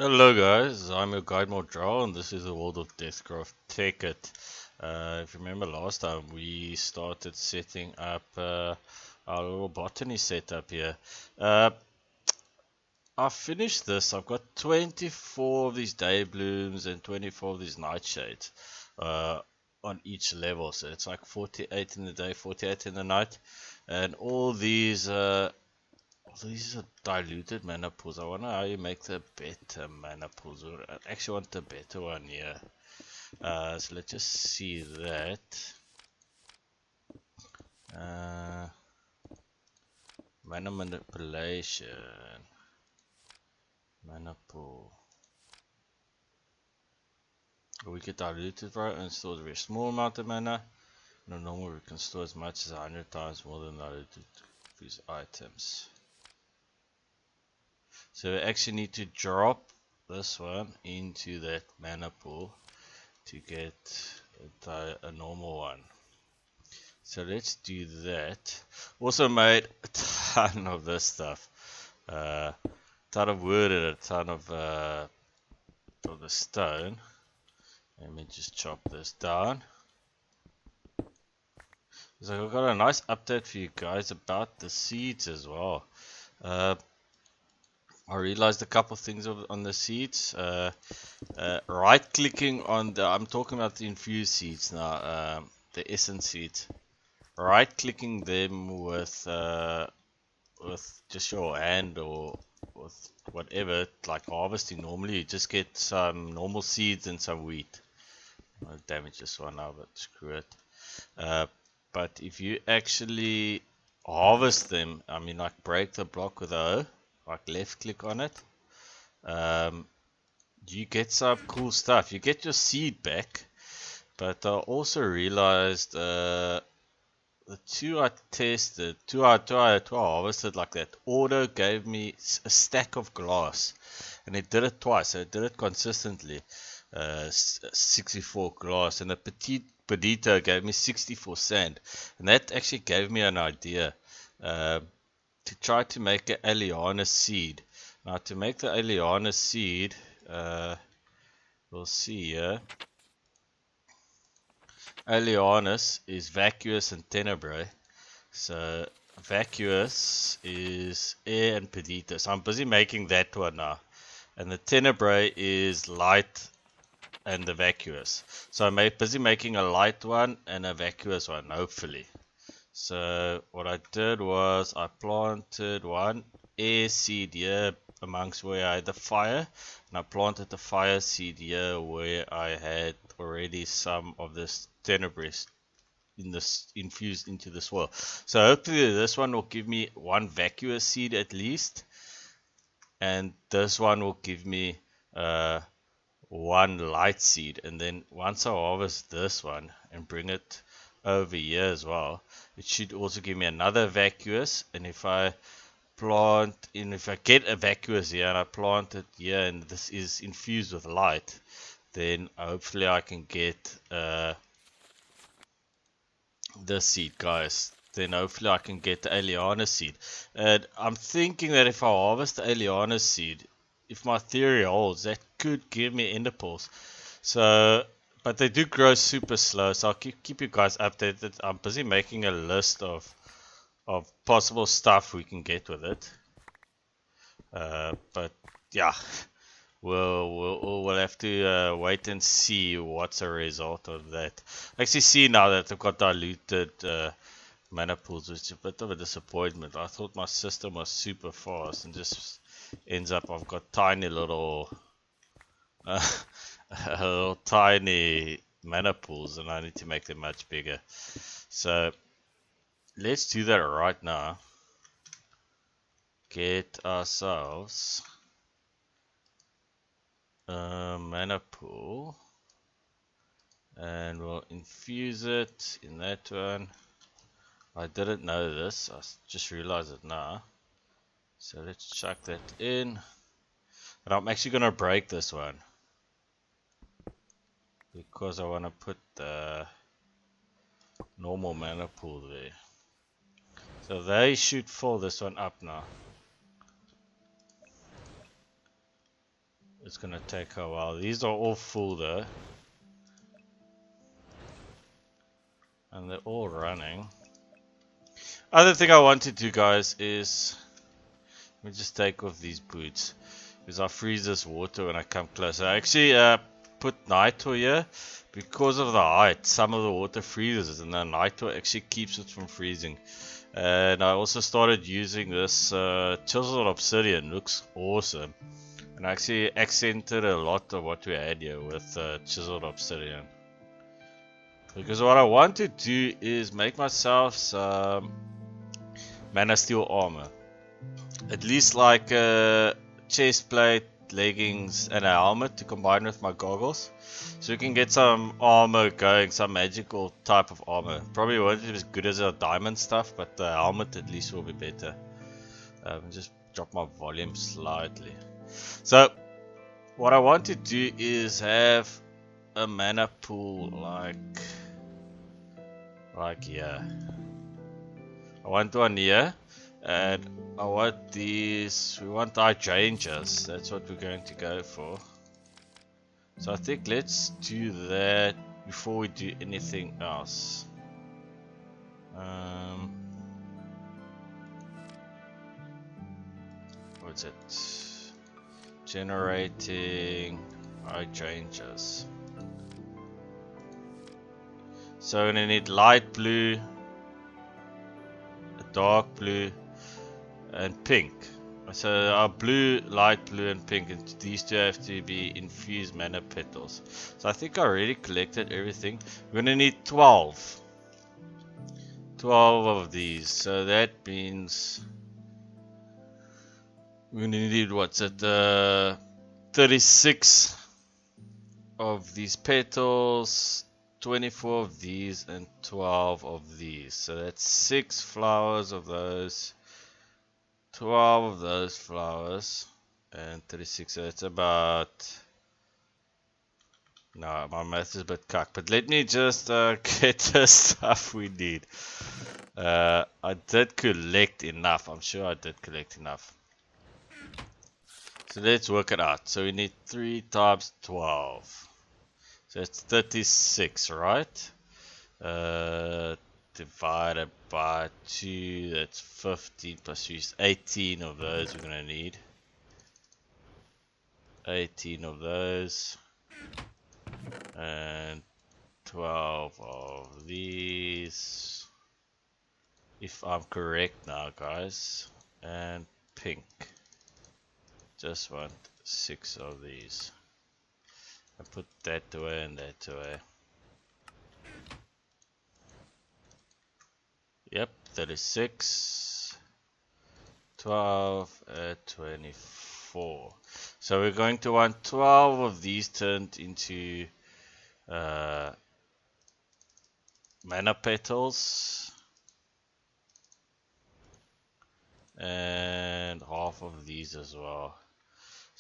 Hello guys, I'm your guide Modral and this is the world of Deathcraft Tekkit. If you remember last time we started setting up our little botany setup here. Uh, I finished this, I've got 24 of these day blooms and 24 of these nightshades uh, on each level. So it's like 48 in the day, 48 in the night. And all these are diluted mana pools. I wonder how you make the better mana pools. I actually want the better one here. So let's just see that. Mana manipulation. Mana pool. We get diluted right and store a very small amount of mana. No, normally we can store as much as 100 times more than diluted for these items. So we actually need to drop this one into that mana pool to get a normal one. So let's do that. Also made a ton of this stuff. A ton of wood and a ton of the stone. Let me just chop this down. So I've got a nice update for you guys about the seeds as well. I realized a couple of things on the seeds. Right clicking on I'm talking about the infused seeds now, the essence seeds. Right clicking them with just your hand or with whatever, like harvesting normally, you just get some normal seeds and some wheat. I'll damage this one now, but screw it. But if you actually harvest them, I mean like break the block with a hoe, like left click on it, you get some cool stuff. You get your seed back, but I also realized the two I tested, two I harvested like that, auto gave me a stack of glass, and it did it twice. So it did it consistently, 64 glass, and the Pedito gave me 64 sand, and that actually gave me an idea to try to make an Aliana seed. Now to make the Aliana seed, we'll see here. Alianus is vacuous and tenebrae. So vacuous is air and pedita. So I'm busy making that one now. And the tenebrae is light and the vacuous. So I'm busy making a light one and a vacuous one, hopefully. So what I did was I planted one air seed here amongst where I had the fire, and I planted the fire seed here where I had already some of this tenebrae infused into the soil. So hopefully this one will give me one vacuous seed at least, and this one will give me one light seed. And then once I harvest this one and bring it over here as well, it should also give me another vacuous. And if I get a vacuous here and I plant it here and this is infused with light, then hopefully I can get this seed, guys. Then hopefully I can get the Aliana seed. And I'm thinking that if I harvest the Aliana seed, if my theory holds, that could give me enderpearls. So, but they do grow super slow, so I'll keep you guys updated. I'm busy making a list of possible stuff we can get with it. But yeah, we'll have to wait and see what's a result of that. I actually see now that I've got diluted mana pools, which is a bit of a disappointment. I thought my system was super fast, and just ends up I've got tiny little little tiny mana pools, and I need to make them much bigger. So let's do that right now. Get ourselves a mana pool, and we'll infuse it in that one. I didn't know this, I just realized it now. So let's chuck that in. And I'm actually going to break this one, because I want to put the normal mana pool there. So they should fill this one up now. it's gonna take a while. These are all full though. And they're all running. Other thing I want to do, guys, is let me just take off these boots because I freeze this water when I come close. I actually put nitro here because of the height. Some of the water freezes, and the nitro actually keeps it from freezing. And I also started using this chiseled obsidian. Looks awesome, and I actually accented a lot of what we had here with chiseled obsidian. Because what I want to do is make myself some mana steel armor. At least like a chest plate, leggings, and a helmet to combine with my goggles. So we can get some armor going, some magical type of armor. Probably won't be as good as our diamond stuff, but the helmet at least will be better. Just drop my volume slightly. So what I want to do is have a mana pool like here. I want one here, and I want these. We want hydrangeas. That's what we're going to go for. So I think let's do that before we do anything else. What's it? Generating hydrangeas. So we're gonna need light blue, a dark blue, and pink. So our blue, light blue, and pink, and these two have to be infused mana petals. So I think I already collected everything. We're gonna need 12 of these. So that means we're gonna need, what's it, 36 of these petals, 24 of these, and 12 of these. So that's 6 flowers of those, 12 of those flowers, and 36. So that's about... No, my math is a bit cucked. But let me just get the stuff we need. I did collect enough. I'm sure I did collect enough. So let's work it out. So we need 3 times 12. So it's 36, right? Divided by 2, that's 15 plus 3 is 18 of those we're gonna need. 18 of those. And 12 of these. If I'm correct now, guys. And pink. Just want 6 of these. I put that away and that away. Yep, 36, 12, 24. So we're going to want 12 of these turned into mana petals. And half of these as well.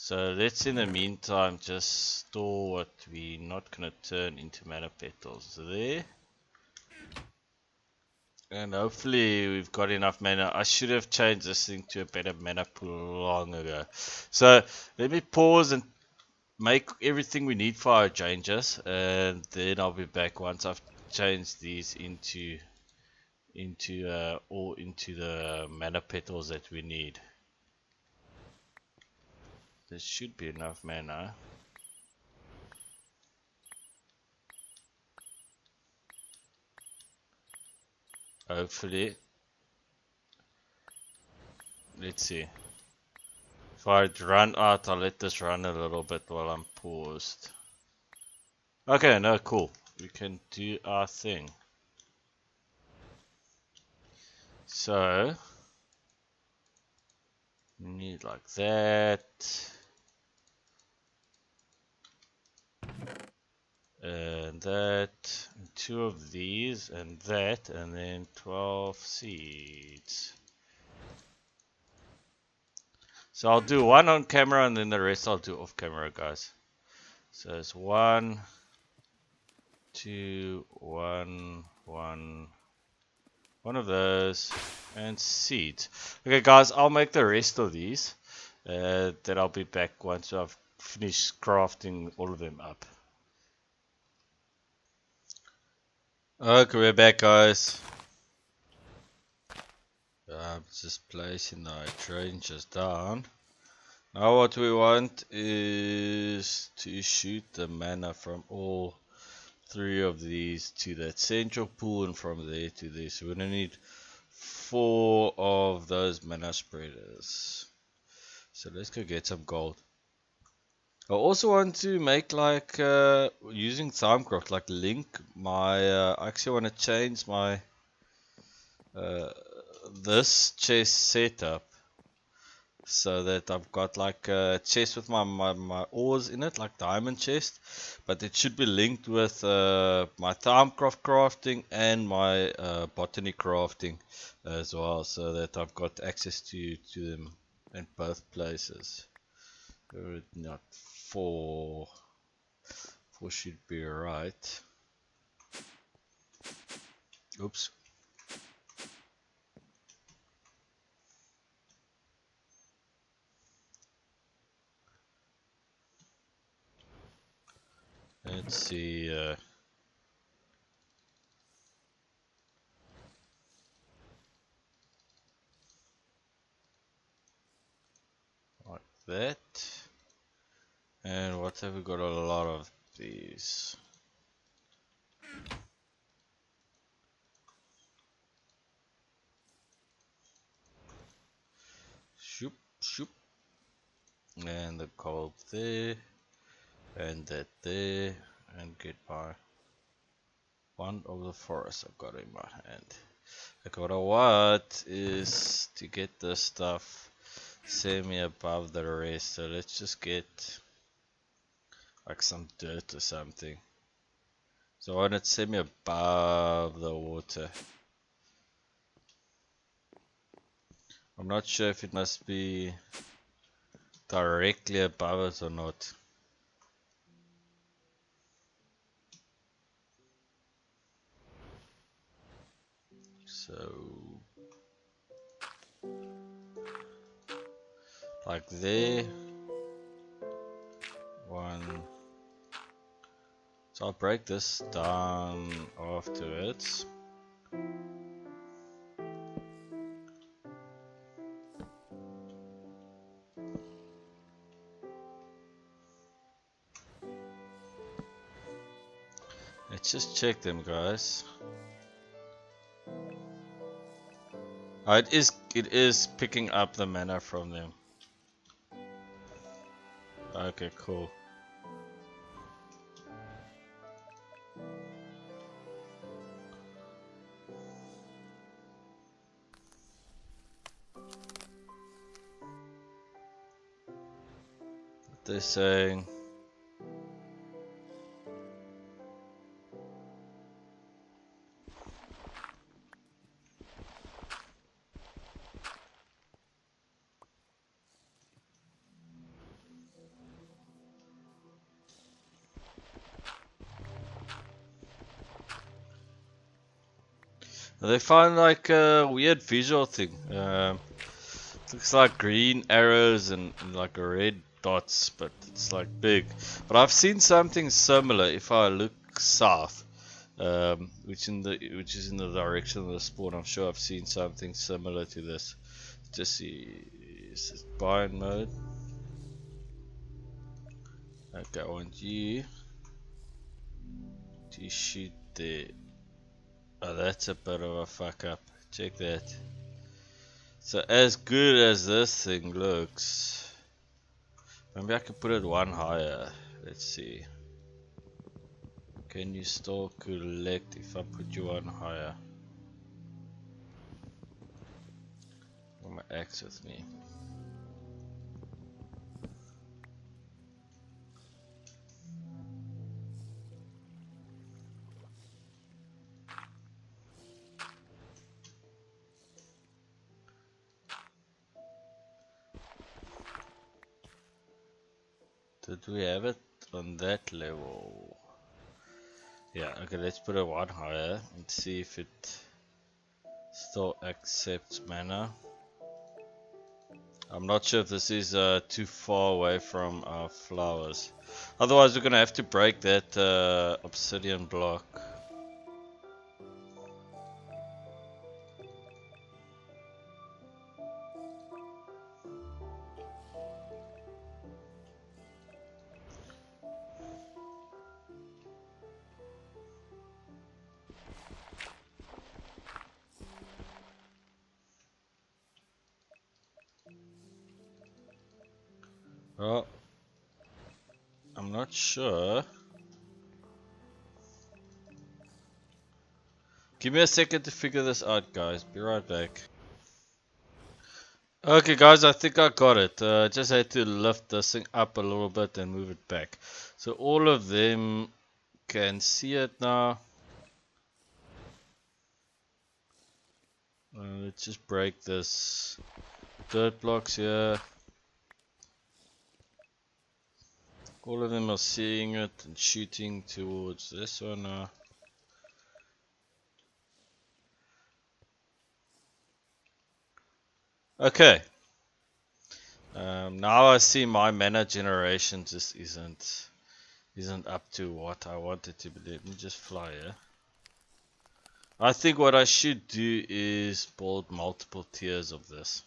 So let's in the meantime just store what we're not going to turn into mana petals there. And hopefully we've got enough mana. I should have changed this thing to a better mana pool long ago. So let me pause and make everything we need for our changes, and then I'll be back once I've changed these into the mana petals that we need. There should be enough mana. Hopefully. Let's see. If I run out, I'll let this run a little bit while I'm paused. Okay, no, cool. We can do our thing. So, we need like that. And that, and 2 of these, and that, and then 12 seeds. So I'll do one on camera and then the rest I'll do off camera, guys. So it's 1, 2, 1, 1, one of those, and seeds. Okay, guys, I'll make the rest of these. Then I'll be back once I've finish crafting all of them up. Okay, we're back, guys. I'm just placing the hydrangeas down. Now what we want is to shoot the mana from all 3 of these to that central pool, and from there to there. So we're gonna need 4 of those mana spreaders. So let's go get some gold. I also want to make like using Thamecraft, like link my. I actually want to change my this chest setup so that I've got like a chest with my ores in it, like diamond chest, but it should be linked with my Thamecraft crafting and my botany crafting as well, so that I've got access to them in both places. Not 4 should be right. Oops. Let's see. Like that. And what have we got? A lot of these. Shoop, shoop. And the gold there. And that there. And get my one of the forest I've got in my hand. Okay, what I want is to get this stuff semi above the rest. So let's just get like some dirt or something. So I want it semi above the water. I'm not sure if it must be directly above it or not. So like there. One. So I'll break this down afterwards. Let's just check them, guys. Oh, it is picking up the mana from them. Okay, cool. What they're saying. They find like a weird visual thing. Looks like green arrows and like red dots, but it's like big. But I've seen something similar if I look south, which is in the direction of the spawn. I'm sure I've seen something similar to this. Just see, is this bind mode? Okay, I want you to shoot there. Oh, that's a bit of a fuck up. Check that. So as good as this thing looks, maybe I can put it one higher. Let's see. Can you still collect if I put you one higher? Got my axe with me. Did we have it on that level? Yeah, okay, let's put it one higher and see if it still accepts mana. I'm not sure if this is too far away from our flowers. Otherwise, we're gonna have to break that obsidian block. Well, I'm not sure. Give me a second to figure this out, guys. Be right back. Okay, guys, I think I got it. Just had to lift this thing up a little bit and move it back. So all of them can see it now. Let's just break this dirt blocks here. All of them are seeing it and shooting towards this one now. Okay. Now I see my mana generation just isn't up to what I wanted to be. Let me just fly here. I think what I should do is build multiple tiers of this.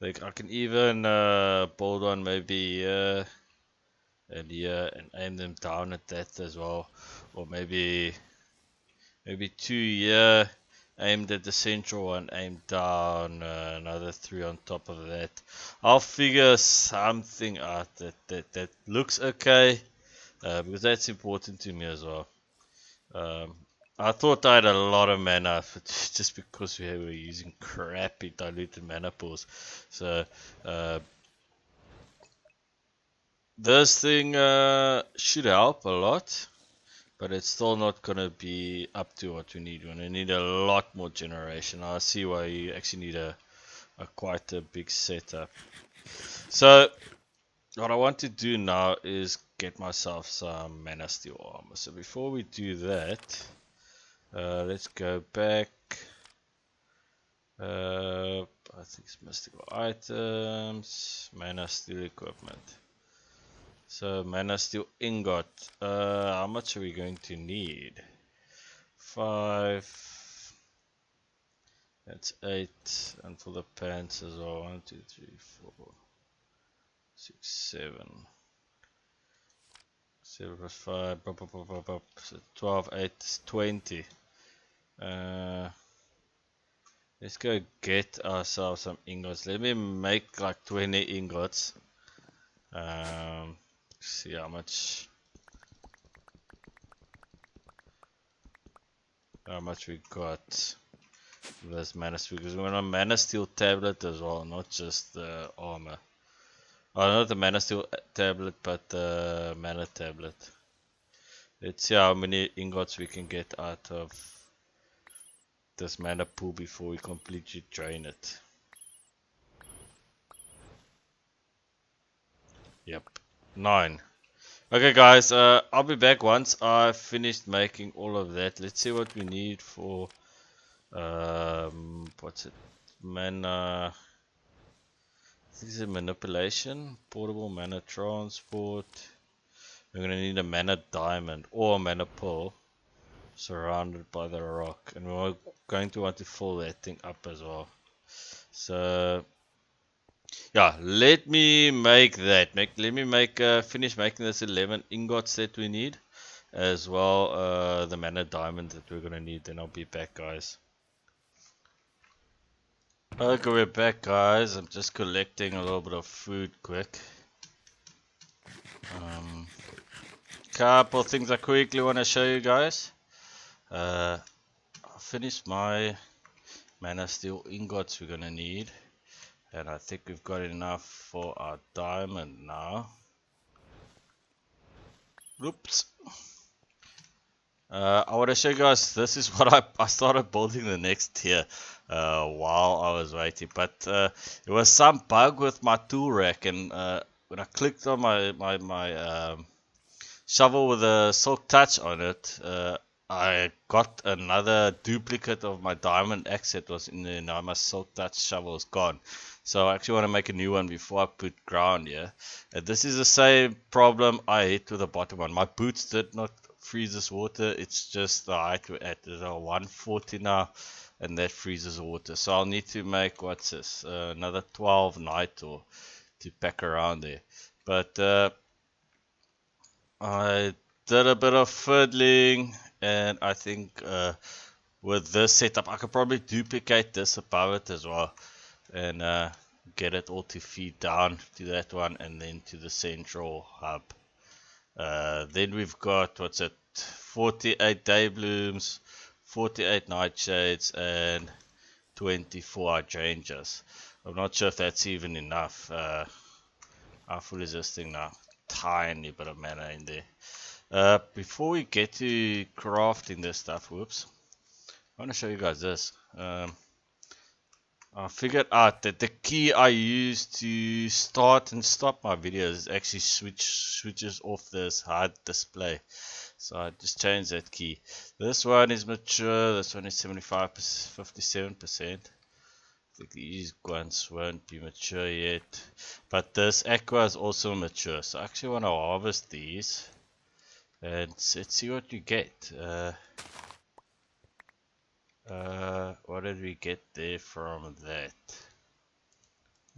Like I can even build one maybe here and here and aim them down at that as well, or maybe two here aimed at the central one, aimed down, another 3 on top of that. I'll figure something out that looks okay, because that's important to me as well. I thought I had a lot of mana, but just because we were using crappy diluted mana pools. So this thing should help a lot, but it's still not gonna be up to what we need. We're gonna need a lot more generation. I see why you actually need a quite a big setup. So what I want to do now is get myself some mana steel armor. So before we do that, let's go back. I think it's mystical items, mana steel equipment. So mana steel ingot. How much are we going to need? 5. That's 8, and for the pants as well. 1, 2, 3, 4, 6, 7. 7 plus 5. So 12, 8, 20. Let's go get ourselves some ingots. Let me make like 20 ingots. See how much we got. This mana steel, because we're on a mana steel tablet as well, not just the armor. Oh, not the mana steel tablet, but the mana tablet. Let's see how many ingots we can get out of this mana pool before we completely drain it. Yep, 9. Okay guys, I'll be back once I've finished making all of that. Let's see what we need for what's it? Mana. This is a manipulation, portable mana transport. We're gonna need a mana diamond or a mana pearl surrounded by the rock, and we're going to want to fill that thing up as well. So yeah, let me make that. Let me finish making this 11 ingots that we need, as well the mana diamond that we're gonna need. Then I'll be back, guys. Okay, we're back, guys. I'm just collecting a little bit of food quick. Couple things I quickly want to show you guys. I finished my mana steel ingots we're gonna need, and I think we've got enough for our diamond now. Oops. I want to show you guys, this is what I started building the next tier while I was waiting, but it was some bug with my tool rack, and when I clicked on my shovel with a silk touch on it, I got another duplicate of my diamond axe that was in there. Now my silk touch shovel is gone. So I actually want to make a new one before I put ground here. And this is the same problem I hit with the bottom one. My boots did not freeze this water. It's just the height we're at. It's 140 now. And that freezes water. So I'll need to make, what's this? Another 12 night or to pack around there. But I did a bit of fiddling. And I think with this setup, I could probably duplicate this above it as well, and get it all to feed down to that one, and then to the central hub. Then we've got, what's it, 48 day blooms, 48 nightshades, and 24 hydrangeas. I'm not sure if that's even enough. How full is this thing now? Tiny bit of mana in there. Before we get to crafting this stuff, whoops, I want to show you guys this. I figured out that the key I use to start and stop my videos actually switches off this HUD display. So I just changed that key. This one is mature, this one is 75%, 57%. I think these ones won't be mature yet. But this aqua is also mature. So I actually want to harvest these. And let's see what you get. What did we get there from that?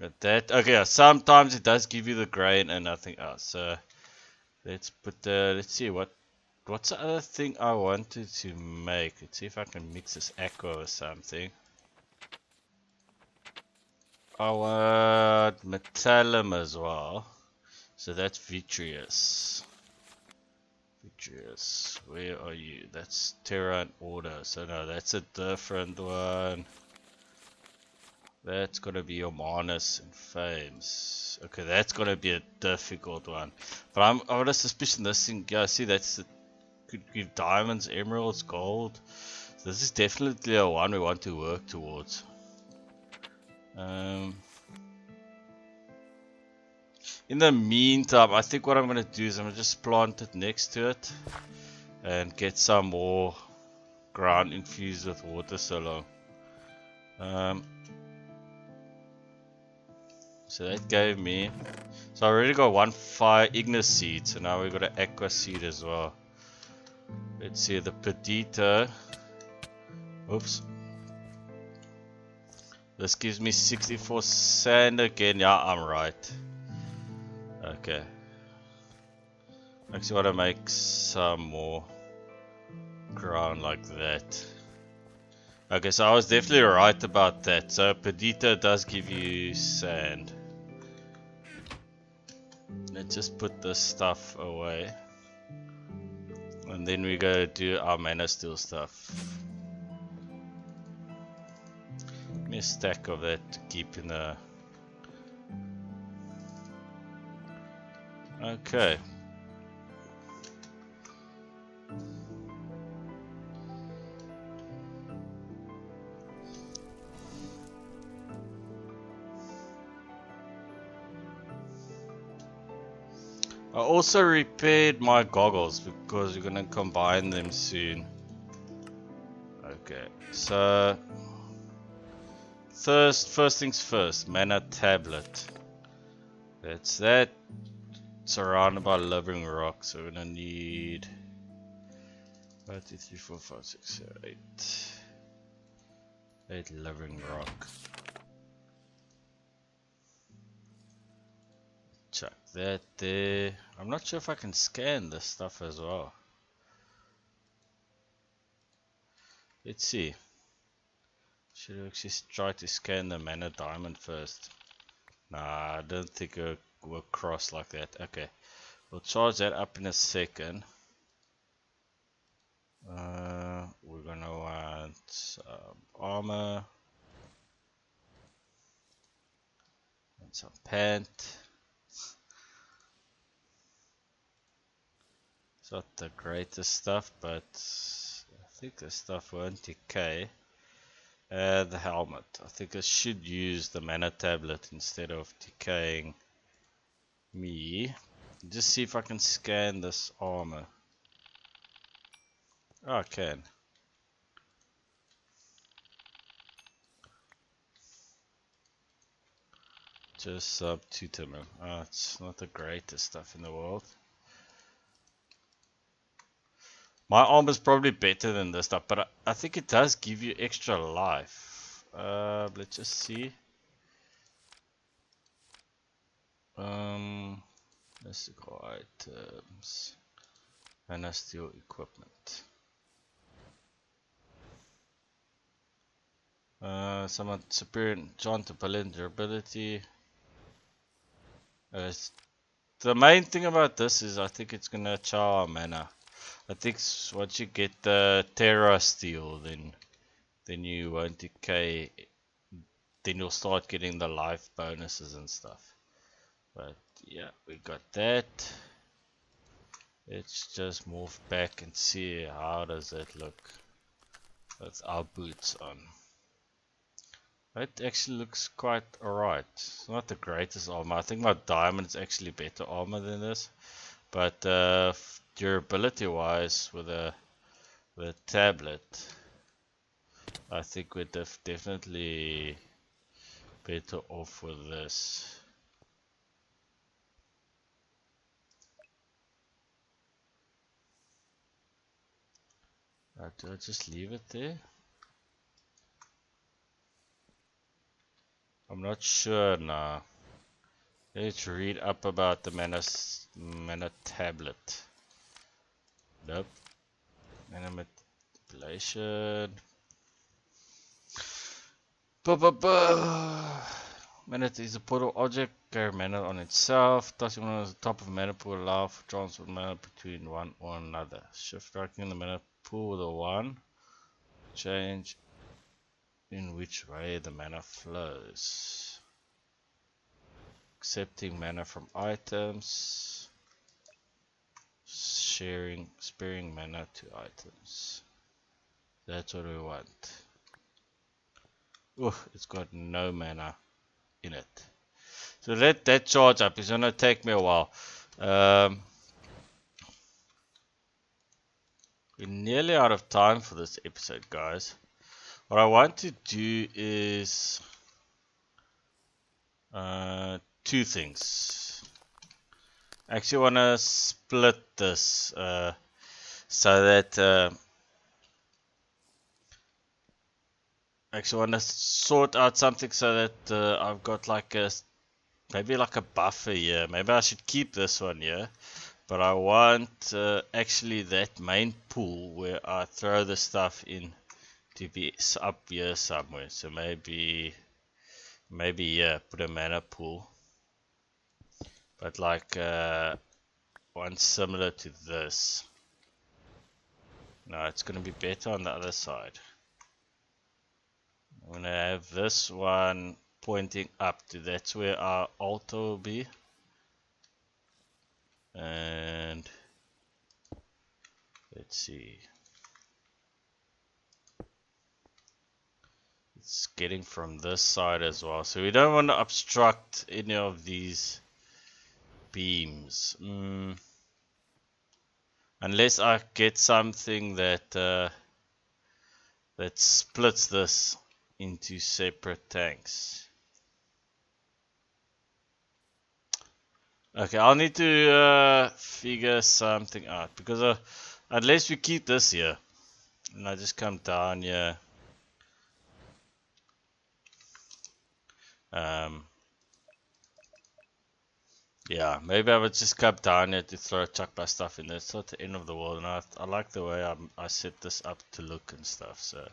Got that. Okay, sometimes it does give you the grain and nothing else. So let's put let's see what's the other thing I wanted to make. Let's see if I can mix this aqua or something. I want metallum as well. So that's vitreous. Vitreous, where are you? That's Terra and Order. So no, that's a different one. That's gonna be Omanus and Fames. Okay, that's gonna be a difficult one. But I got a suspicion this thing, yeah, see could give diamonds, emeralds, gold. So this is definitely a one we want to work towards. In the meantime, I think what I'm gonna do is I'm gonna just plant it next to it and get some more ground infused with water so long. So that gave me, so I already got one fire ignis seed, so now we got an aqua seed as well. Let's see, the Perdita, oops, this gives me 64 sand again. Yeah, I'm right. Okay, actually want to make some more ground like that. Okay, so I was definitely right about that. So Perdita does give you sand. Let's just put this stuff away. And then we go do our mana steel stuff. Give me a stack of that to keep in the... Okay. I also repaired my goggles because we're gonna combine them soon. Okay, so first things first, mana tablet. That's that. Surrounded by living rock, so we're gonna need 1, 2, 3, 4, 5, 6, 7, 8 living rock. Chuck that there. I'm not sure if I can scan this stuff as well. Let's see. Should I actually try to scan the mana diamond first? Nah, I don't think it will cross like that. Okay, we'll charge that up in a second. We're gonna want some armor and some pant. It's not the greatest stuff, but I think this stuff won't decay. The helmet. I think I should use the mana tablet instead of decaying me. Just see if I can scan this armor. Oh, I can. Just sub tutorum. Oh, it's not the greatest stuff in the world. My arm is probably better than this stuff, but I think it does give you extra life. Let's just see. Mystical items. And steel equipment. Somewhat superior enchant to balance durability. The main thing about this is I think it's gonna chow our mana. I think once you get the Terra Steel, then you won't decay. Then you'll start getting the life bonuses and stuff. But yeah, we got that. Let's just move back and see how does that look with our boots on. It actually looks quite alright. It's not the greatest armor. I think my diamond is actually better armor than this. But durability wise with a tablet, I think we're definitely better off with this. Do I just leave it there? I'm not sure now. Let's read up about the mana tablet. Nope. Mana manipulation. Mana is a portal object, carry mana on itself. Touching one on the top of mana pool allow for transfer mana between one or another. Shift striking the mana pool with a 1. Change in which way the mana flows. Accepting mana from items. Sparing mana to items. That's what we want. It's got no mana in it. So let that charge up. It's gonna take me a while. We're nearly out of time for this episode, guys. What I want to do is 2 things. I actually want to split this so that actually want to sort out something so that I've got like maybe like a buffer here. Maybe I should keep this one here, but I want actually that main pool where I throw the stuff in to be up here somewhere. So maybe here put a mana pool, but like one similar to this. No, it's gonna be better on the other side. I'm gonna have this one pointing up to, that's where our altar will be. And let's see. It's getting from this side as well. So we don't want to obstruct any of these beams. Unless I get something that that splits this into separate tanks. Okay, I'll need to figure something out, because unless we keep this here and I just come down here, yeah, maybe I would just come down here to chuck my stuff in there. It's not the end of the world, and I like the way I set this up to look and stuff. So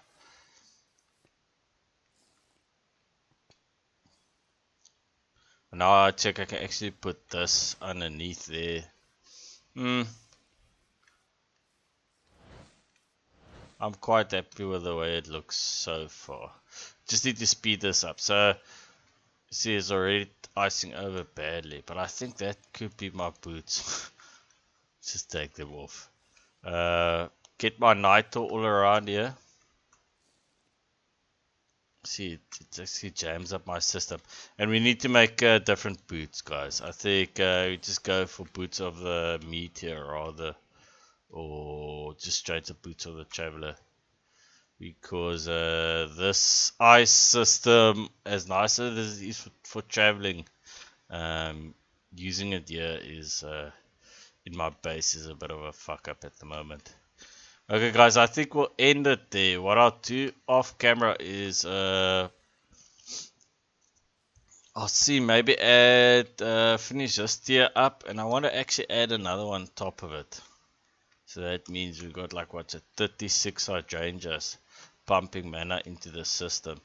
now I check I can actually put this underneath there. I'm quite happy with the way it looks so far. Just need to speed this up. So see, it's already icing over badly, but I think that could be my boots. Just take them off. Get my nitro all around here. See, it actually jams up my system. And we need to make different boots, guys. I think we just go for boots of the meteor rather or just straight to Boots of the Traveler, because this ice system, as nice as it is for traveling, using it here is in my base is a bit of a fuck up at the moment. Okay guys, I think we'll end it there. What I'll do off camera is I'll see, maybe add finish this tier up, and I want to actually add another one on top of it. So that means we've got like what's it, 36 hydrangeas pumping mana into the system.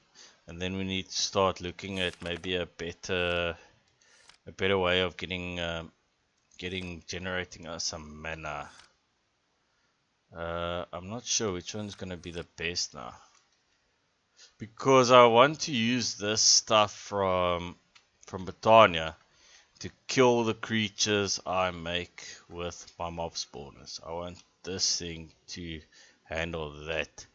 And then we need to start looking at maybe a better way of generating us some mana. I'm not sure which one's gonna be the best now, because I want to use this stuff from botany to kill the creatures I make with my mob spawners. I want this thing to handle that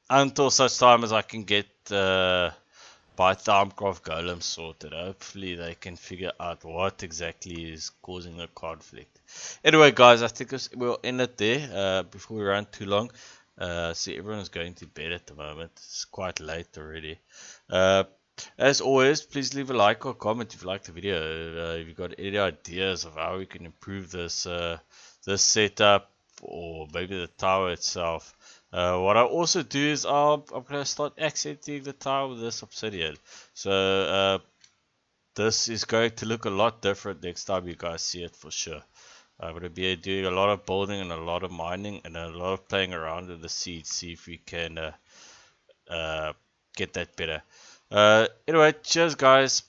until such time as I can get by Thaumcraft Golem sorted. Hopefully they can figure out what exactly is causing the conflict. Anyway guys, I think we'll end it there before we run too long. See, everyone's going to bed at the moment. It's quite late already. As always, please leave a like or comment if you like the video. If you've got any ideas of how we can improve this this setup, or maybe the tower itself. What I also do is I'm going to start accenting the tower with this obsidian. So this is going to look a lot different next time you guys see it for sure. I'm going to be doing a lot of building and a lot of mining and a lot of playing around with the seeds, see if we can get that better. Anyway, cheers guys.